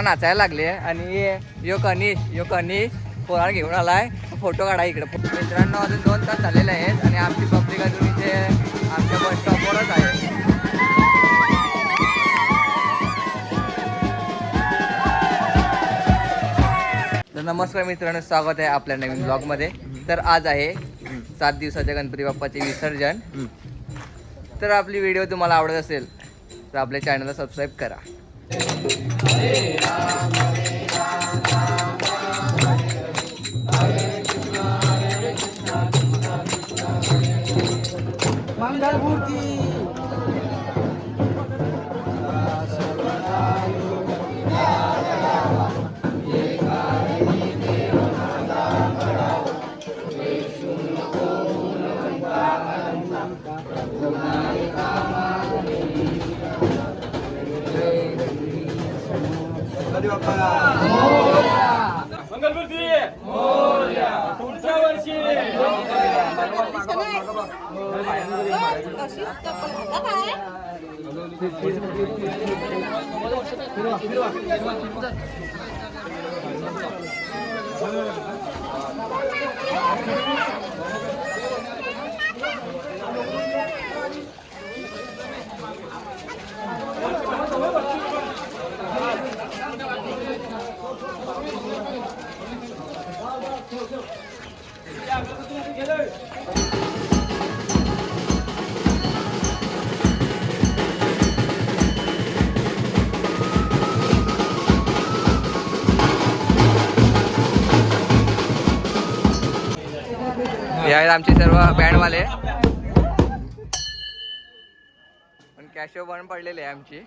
नाचायला लागले आणि यो कनिश पोराला घेऊन आलाय फोटो काढा इकडे. मित्रांनो अजून 2 तास झालेले आहेत आणि आमची पब्लिक अजून इथे आमच्या बस स्टॉपवरच आहे. तर नमस्कार मित्रांनो, स्वागत आहे आपल्या नवीन ब्लॉगमध्ये. तर आज आहे 7 दिवसाच्या गणपती बाप्पाचे विसर्जन. तर आपली व्हिडिओ तुम्हाला आवडत असेल तर आपल्या चॅनलला सबस्क्राईब करा. मंगलमूर्ती पुढच्या वर्षी हे आहेत आमचे सर्व बँडवाले. पण कॅशो बंद पडलेले आहे आमची.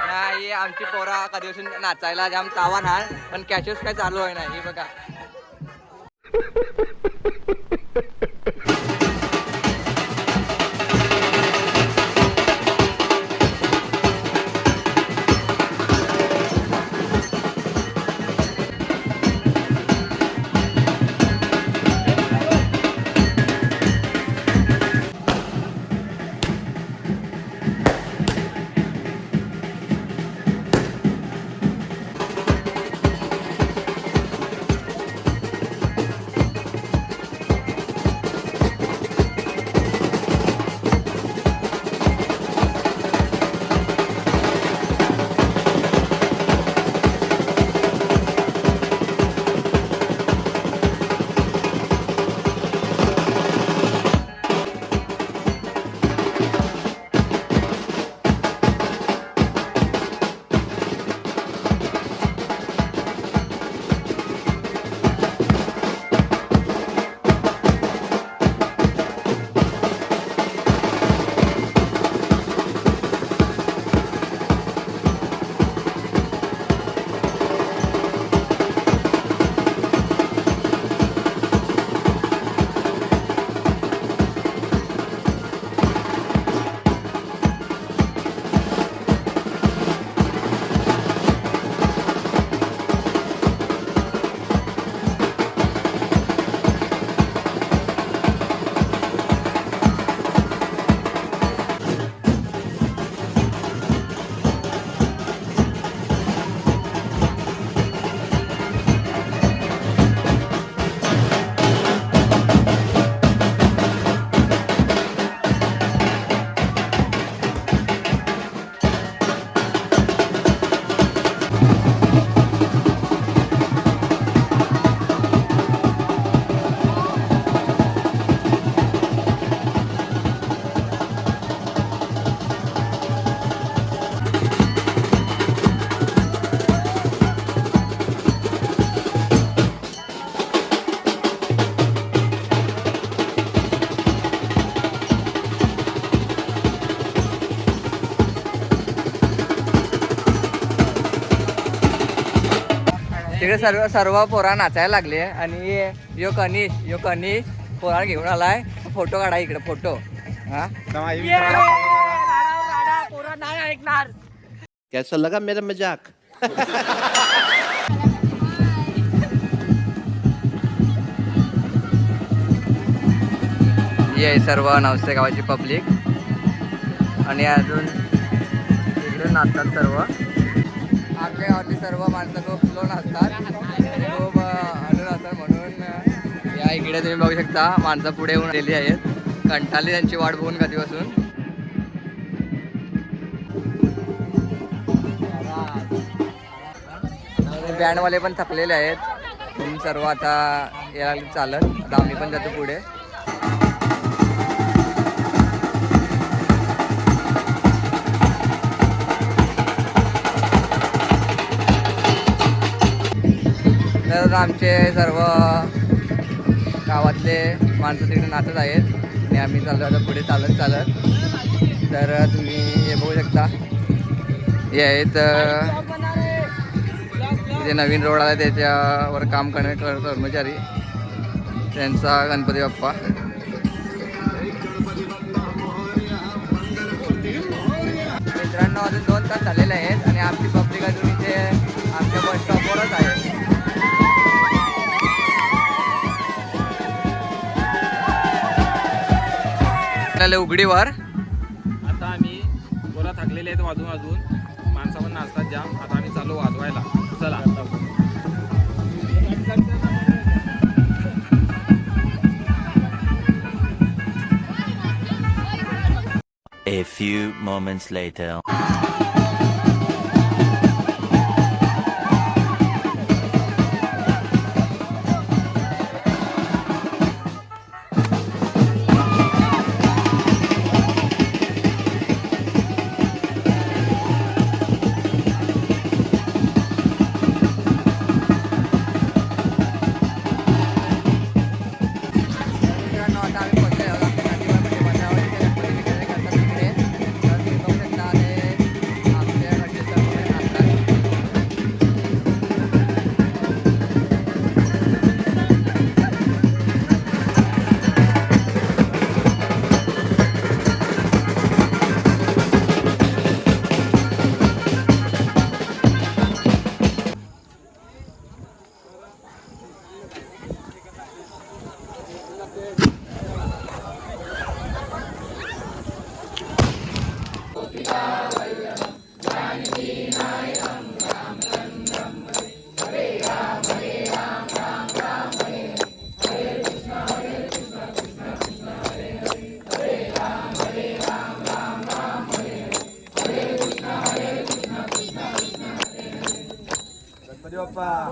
नाही आमची पोरा कधीपासून नाचायला जाम तावा ना, पण कॅशोच काय चालू आहे ना. हे बघा तिकडे सर्व पोरा नाचायला लागले आणि यो कनिश पोराला घेऊन आलाय फोटो काढा इकडे. फोटो पोरा नाही ऐकणार. कैसा लगा मेरा मजाक? ही आहे सर्व नवसे गावाची पब्लिक आणि अजून इकडे नाचतात सर्व. आमच्या गावातली सर्व माणसं खूप स्लो नाचतात, खूप अडून असतात. म्हणून या इकडे तुम्ही बघू शकता माणसं पुढे येऊन आलेली आहेत, कंटाळली त्यांची वाट बघून कधीपासून. बँडवाले पण थकलेले आहेत. तुम्ही सर्व आता यायला चालत. आता आम्ही पण जातो पुढे. तर आमचे सर्व गावातले माणसं तिकडे नाचत आहेत आणि आम्ही चाललो आता पुढे चालत चालत. तर तुम्ही हे बघू शकता, हे आहेत इथे नवीन रोड आला त्याच्यावर काम करणारे कर्मचारी, त्यांचा गणपती बाप्पा. मित्रांनो अजून 2 तास झालेले आहेत आणि आमची पब्लिक अजून इथे आमच्या बस स्टॉपवरच आहे. उघडीवर आता आम्ही बोला थकलेले आहेत वाजून वाजून, माणसं पण नाचतात जाम. आता आम्ही चालू वाजवायला. चला. A few moments later.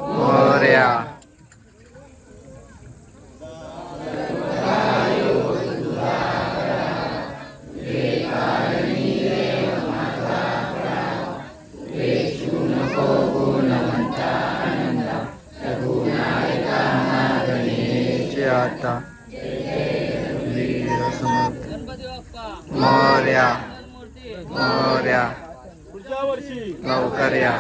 Morya. आता मोरया मोरया पुढच्या वर्षी लवकर या.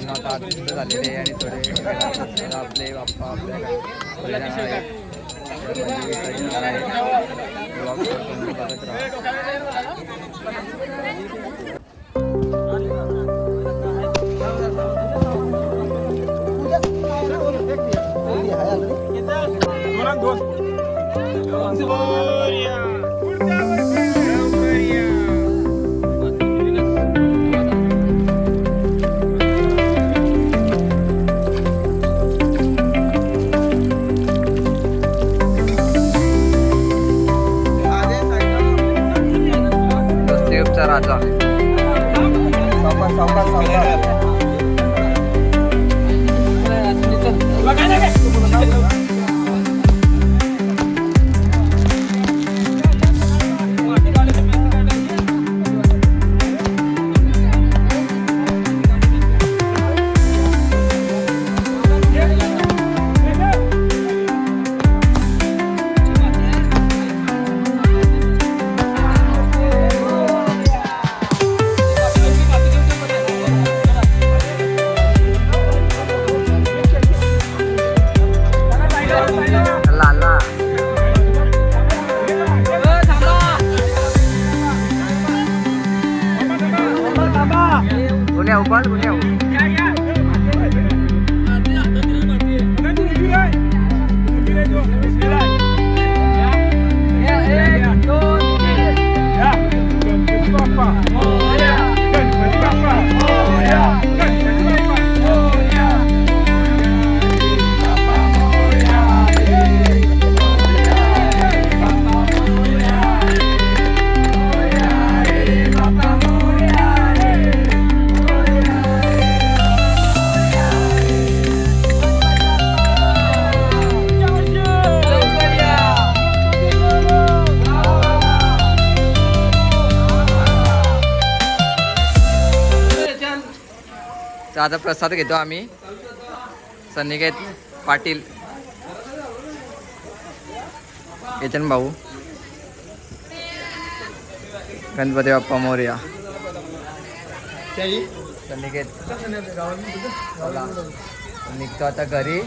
आता झालेले आहे आणि थोडे आपले बाप्पा आपल्या राजा तर आता प्रसाद घेतो आम्ही. सन्निकेत पाटील, केतन भाऊ, गणपती बाप्पा मोरया. सन्निकेत चला, निघतो आता घरी.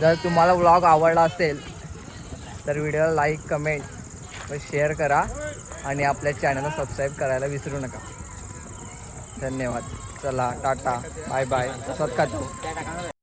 जर तुम्हाला व्लॉग आवडला असेल तर व्हिडिओला लाईक, कमेंट व शेअर करा आणि आपल्या चॅनलला सबस्क्राईब करायला विसरू नका. धन्यवाद. चला, टाटा, बाय बाय. स्वतः